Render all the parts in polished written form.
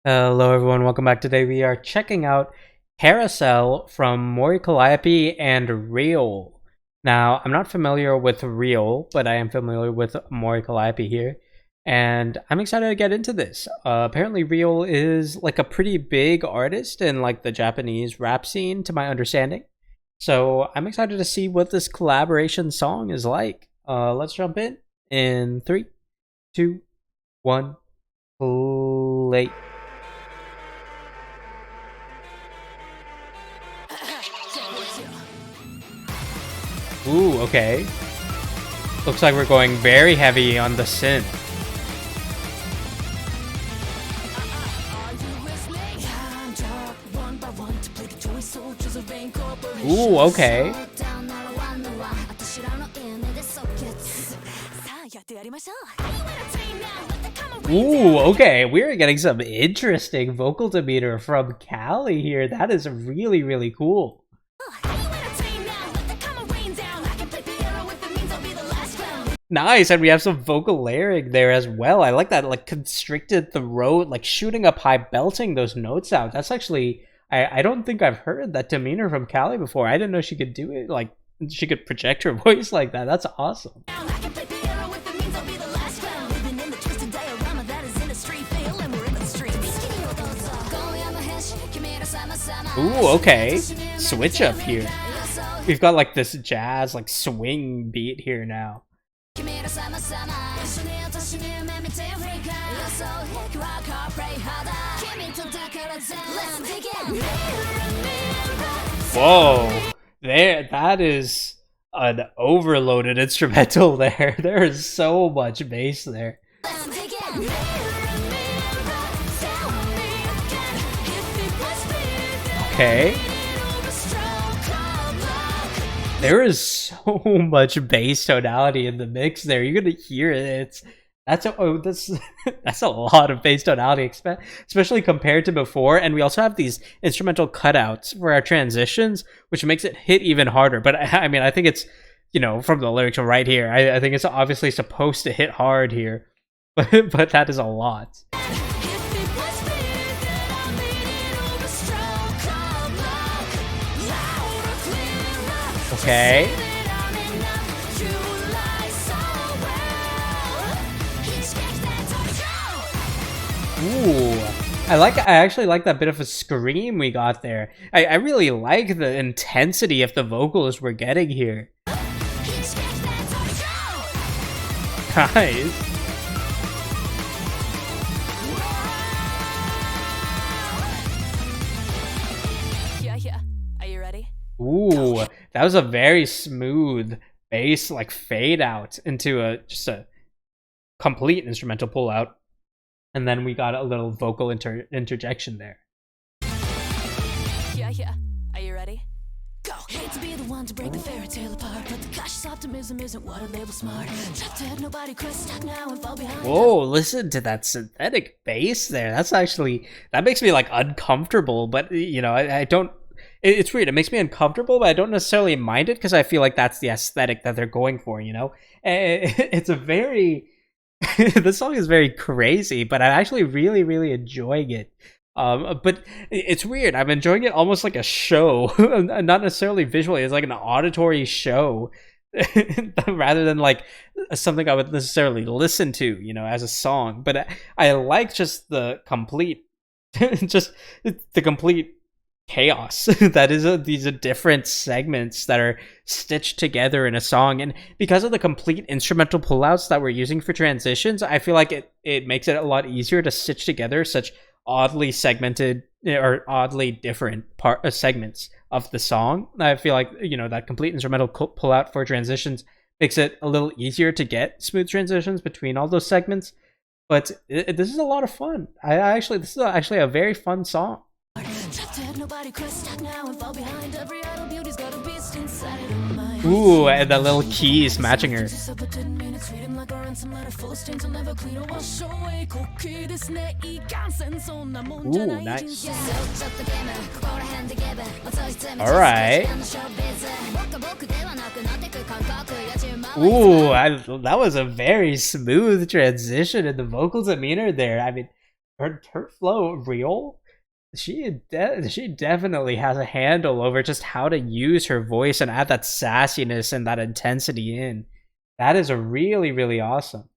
Hello everyone, welcome back. Today we are checking out Carousel from Mori Calliope and Reol. Now, I'm not familiar with Reol, but I am familiar with Mori Calliope here, and I'm excited to get into this. Apparently Reol is like a pretty big artist in like the Japanese rap scene, to my understanding. So I'm excited to see what this collaboration song is like. Let's jump in 3, 2, 1, play. Ooh, okay. Looks like we're going very heavy on the synth. Ooh, okay. Ooh, okay. We're getting some interesting vocal demeanor from Calli here. That is really, really cool. Nice, and we have some vocal layering there as well. I like that, like, constricted throat, like, shooting up high, belting those notes out. That's actually, I don't think I've heard that demeanor from Calli before. I didn't know she could do it, like, she could project her voice like that. That's awesome. Ooh, okay. Switch up here. We've got, like, this jazz, like, swing beat here now. Whoa, there, that is an overloaded instrumental there. There is so much bass there. Okay. There is so much bass tonality in the mix there. You're gonna hear it. That's that's a lot of bass tonality, especially compared to before. And we also have these instrumental cutouts for our transitions, which makes it hit even harder. But I mean, I think it's, you know, from the lyrics right here, I think it's obviously supposed to hit hard here, but that is a lot. Okay. Ooh. I actually like that bit of a scream we got there. I really like the intensity of the vocals we're getting here. Nice. Ooh, that was a very smooth bass, like, fade out into just a complete instrumental pull out, and then we got a little vocal interjection there. Yeah, are you ready? Go. Hate to be the one to break the fairy tale apart, but the cautious optimism isn't what I label smart. Trapped head, nobody quits, stuck now and fall behind. Whoa, listen to that synthetic bass there. That's actually, that makes me like uncomfortable, but you know, I don't. It's weird. It makes me uncomfortable, but I don't necessarily mind it because I feel like that's the aesthetic that they're going for, you know? It's a very... the song is very crazy, but I'm actually really, really enjoying it. But it's weird. I'm enjoying it almost like a show. Not necessarily visually. It's like an auditory show rather than like something I would necessarily listen to, you know, as a song. But I like just the complete... just the complete chaos that is these different segments that are stitched together in a song. And because of the complete instrumental pullouts that we're using for transitions, I feel like it makes it a lot easier to stitch together such oddly segmented or oddly different segments of the song. I feel like, you know, that complete instrumental pullout for transitions makes it a little easier to get smooth transitions between all those segments. But this is a lot of fun. This is actually a very fun song. Ooh, and that little keys matching her. Ooh, nice. Alright. Ooh, that was a very smooth transition in the vocal demeanor there. I mean, her flow, Reol, she definitely has a handle over just how to use her voice and add that sassiness and that intensity in. That is really, really awesome.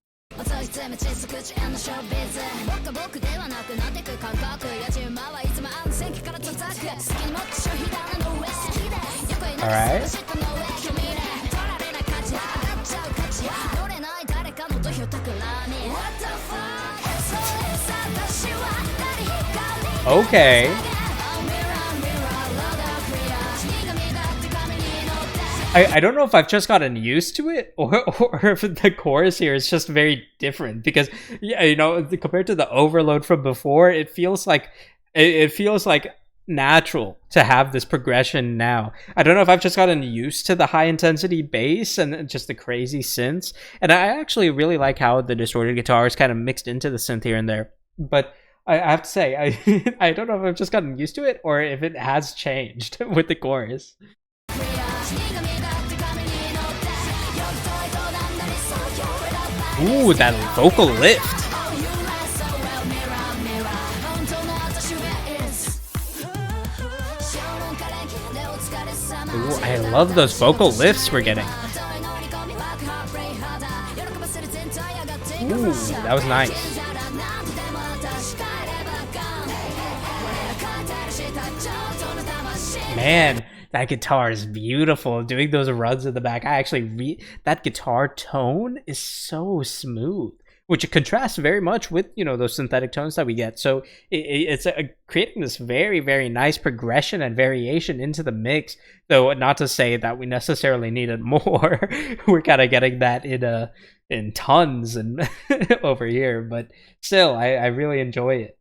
Alright. Okay. I don't know if I've just gotten used to it or if the chorus here is just very different, because yeah, you know, compared to the overload from before, it feels like natural to have this progression now. I don't know if I've just gotten used to the high intensity bass and just the crazy synths, and I actually really like how the distorted guitar is kind of mixed into the synth here and there. But I have to say, I don't know if I've just gotten used to it or if it has changed with the chorus. Ooh, that vocal lift. Ooh, I love those vocal lifts we're getting. Ooh, that was nice. Man, that guitar is beautiful. Doing those runs in the back, I actually that guitar tone is so smooth, which contrasts very much with, you know, those synthetic tones that we get. So it's creating this very, very nice progression and variation into the mix. Though not to say that we necessarily needed more. We're kind of getting that in tons and over here, but still, I really enjoy it.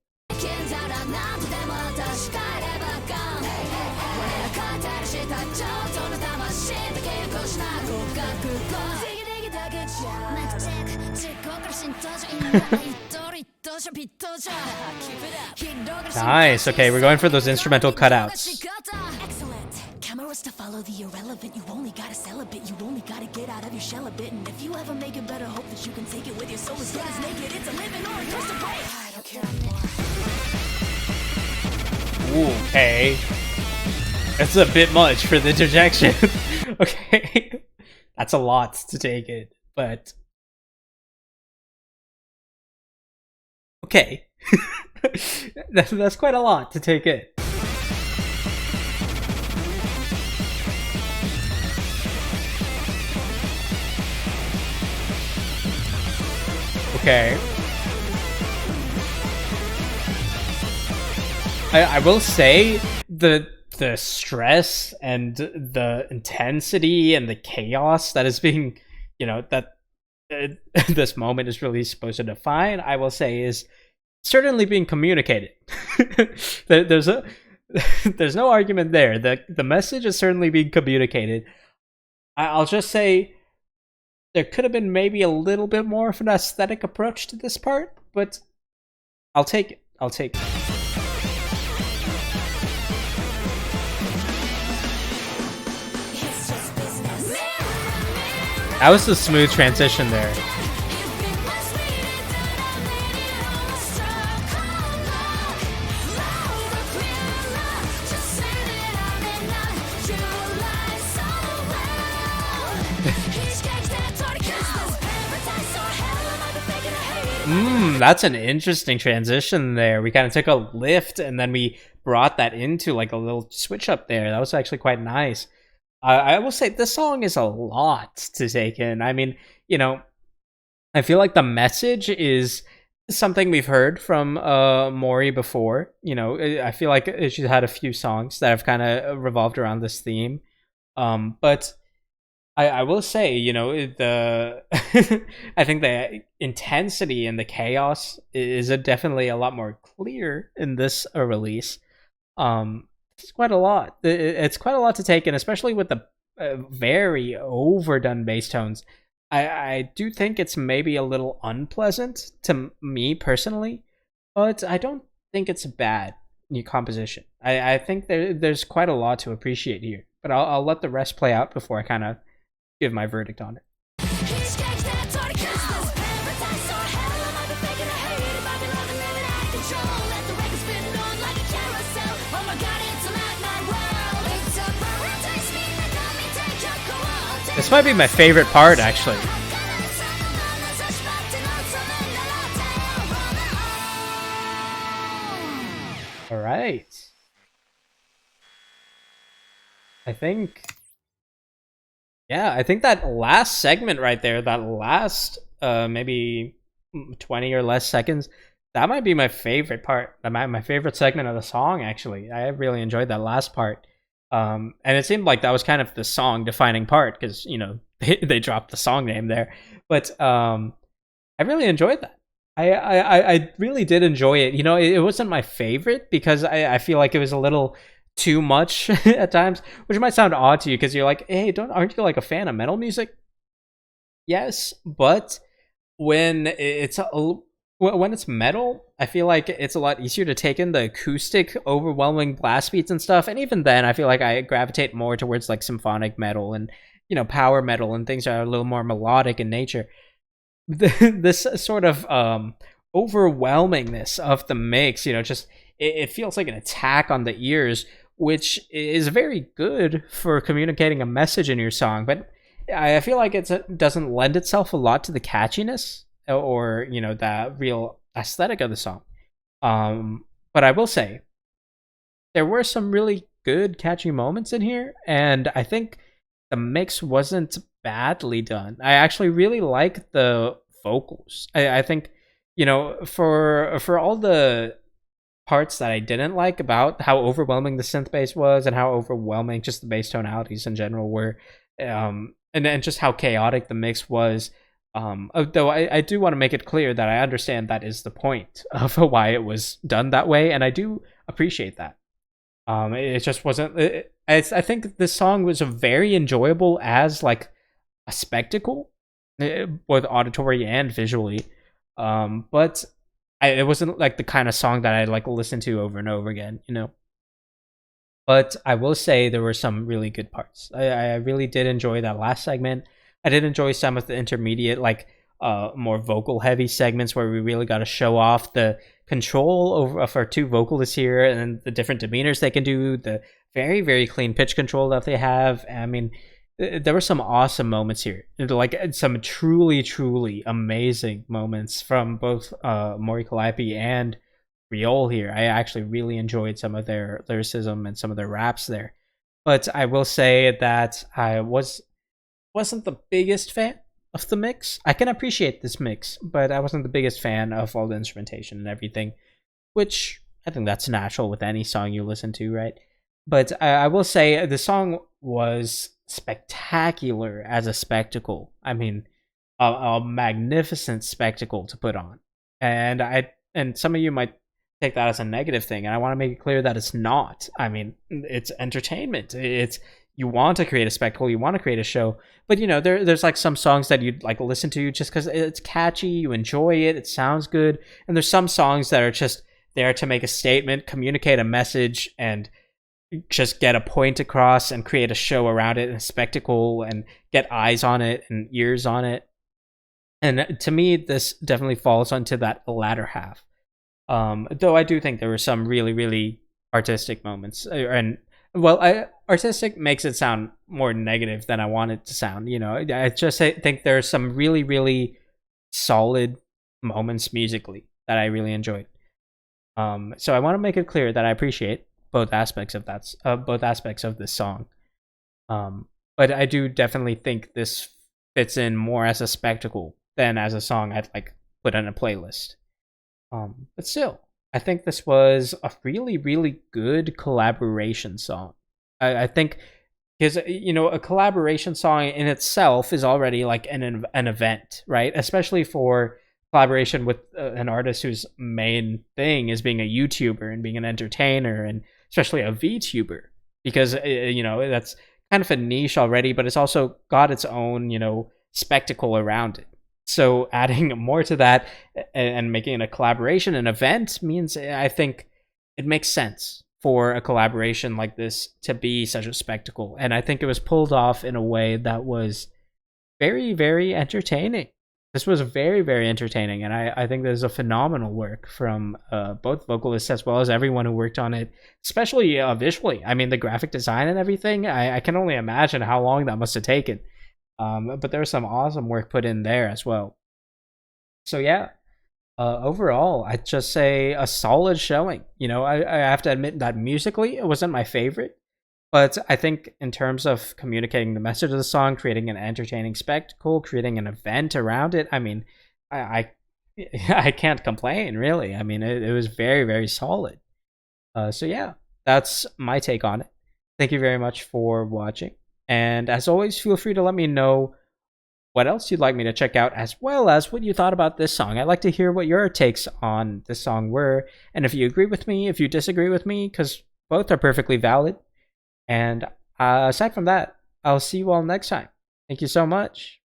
Nice. Okay, we're going for those instrumental cutouts. Excellent. Cameras to follow the irrelevant. You only gotta sell a bit. You only gotta get out of your shell a bit. And if you ever make it better, hope that you can take it with your soul as good as naked. It's a living or a curse to break. I don't care anymore. Ooh, okay. That's a bit much for the interjection. Okay. That's a lot to take it, but okay. That's quite a lot to take in. Okay. I will say the stress and the intensity and the chaos that is being, you know, that this moment is really supposed to define, I will say, is certainly being communicated. There's no argument there. The message is certainly being communicated. I'll just say there could have been maybe a little bit more of an aesthetic approach to this part, but I'll take it. I'll take it. That was a smooth transition there. That's an interesting transition there. We kind of took a lift and then we brought that into like a little switch up there. That was actually quite nice. I will say this song is a lot to take in. I mean, you know, I feel like the message is something we've heard from Mori before. You know, I feel like she's had a few songs that have kind of revolved around this theme. But I will say, you know, I think the intensity and the chaos is definitely a lot more clear in this release. It's quite a lot. It's quite a lot to take in, especially with the very overdone bass tones. I do think it's maybe a little unpleasant to me personally, but I don't think it's a bad new composition. I think there's quite a lot to appreciate here, but I'll let the rest play out before I kind of give my verdict on it. This might be my favorite part, actually. All right. I think that last segment right there, that last maybe 20 or less seconds, that might be my favorite part. My favorite segment of the song, actually. I really enjoyed that last part. And it seemed like that was kind of the song defining part because, you know, they dropped the song name there. But I really enjoyed that. I really did enjoy it. You know, it wasn't my favorite because I feel like it was a little too much at times, which might sound odd to you because you're like, hey, aren't you like a fan of metal music? Yes, but when it's metal, I feel like it's a lot easier to take in the acoustic, overwhelming blast beats and stuff. And even then, I feel like I gravitate more towards like symphonic metal and, you know, power metal and things that are a little more melodic in nature. This sort of overwhelmingness of the mix, you know, just it feels like an attack on the ears, which is very good for communicating a message in your song. But I feel like it doesn't lend itself a lot to the catchiness or, you know, the real aesthetic of the song. But I will say there were some really good catchy moments in here, and I think the mix wasn't badly done. I actually really like the vocals. I think, you know, for all the parts that I didn't like about how overwhelming the synth bass was and how overwhelming just the bass tonalities in general were, and just how chaotic the mix was. Though I do want to make it clear that I understand that is the point of why it was done that way, and I do appreciate that. It just wasn't. I think this song was very enjoyable as like a spectacle, both auditory and visually. But it wasn't like the kind of song that I'd like listen to over and over again, you know. But I will say there were some really good parts. I really did enjoy that last segment. I did enjoy some of the intermediate, like more vocal heavy segments where we really got to show off the control over of our two vocalists here and the different demeanors they can do, the very, very clean pitch control that they have. I mean, there were some awesome moments here, like some truly, truly amazing moments from both Mori Calliope and Reol here. I actually really enjoyed some of their lyricism and some of their raps there. But I will say that I wasn't the biggest fan of the mix. I can appreciate this mix, but I wasn't the biggest fan of all the instrumentation and everything, which I think that's natural with any song you listen to, right? But I will say the song was spectacular as a spectacle. I mean, a magnificent spectacle to put on. And some of you might take that as a negative thing, and I want to make it clear that it's not. I mean, it's entertainment. You want to create a spectacle, you want to create a show, but you know, there's like some songs that you'd like listen to just because it's catchy, you enjoy it, it sounds good, and there's some songs that are just there to make a statement, communicate a message, and just get a point across and create a show around it and a spectacle and get eyes on it and ears on it. And to me, this definitely falls onto that latter half. Though I do think there were some really, really artistic moments, and well, artistic makes it sound more negative than I want it to sound. You know, I just think there's some really, really solid moments musically that I really enjoyed. So I want to make it clear that I appreciate both aspects of this song. But I do definitely think this fits in more as a spectacle than as a song I'd like put on a playlist. But still, I think this was a really, really good collaboration song. I think because, you know, a collaboration song in itself is already like an event, right? Especially for collaboration with an artist whose main thing is being a YouTuber and being an entertainer, and especially a VTuber, because, you know, that's kind of a niche already, but it's also got its own, you know, spectacle around it. So adding more to that and making it a collaboration, an event, means I think it makes sense for a collaboration like this to be such a spectacle. And I think it was pulled off in a way that was very, very entertaining. This was very, very entertaining, and I think there's a phenomenal work from both vocalists as well as everyone who worked on it, especially visually. I mean, the graphic design and everything, I can only imagine how long that must have taken. But there was some awesome work put in there as well. So yeah, overall, I'd just say a solid showing. You know, I have to admit that musically, it wasn't my favorite. But I think in terms of communicating the message of the song, creating an entertaining spectacle, creating an event around it, I mean, I I can't complain really. I mean, it was very, very solid. So yeah, that's my take on it. Thank you very much for watching. And as always, feel free to let me know what else you'd like me to check out, as well as what you thought about this song. I'd like to hear what your takes on this song were, and if you agree with me, if you disagree with me, because both are perfectly valid. And aside from that, I'll see you all next time. Thank you so much.